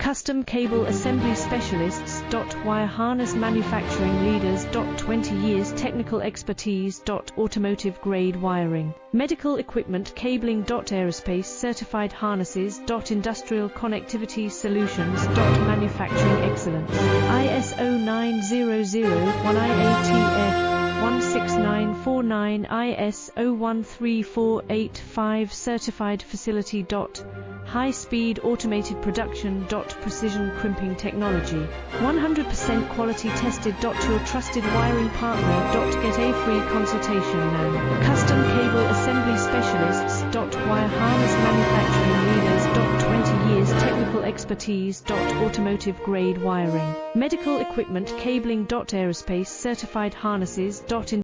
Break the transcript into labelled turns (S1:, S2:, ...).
S1: Custom Cable Assembly Specialists. Wire Harness Manufacturing Leaders. 20 years technical expertise. Automotive grade wiring. Medical Equipment Cabling. Aerospace Certified Harnesses. Industrial Connectivity Solutions. Manufacturing Excellence. ISO 9001 IATF 16949 ISO 13485 Certified Facility. High-speed automated production. Precision crimping technology. 100% quality tested. Your trusted wiring partner. Get a free consultation now. Custom Cable Assembly Specialists. Wire Harness Manufacturing Leaders. 20 years technical expertise. Automotive grade wiring. Medical Equipment Cabling. Aerospace Certified Harnesses.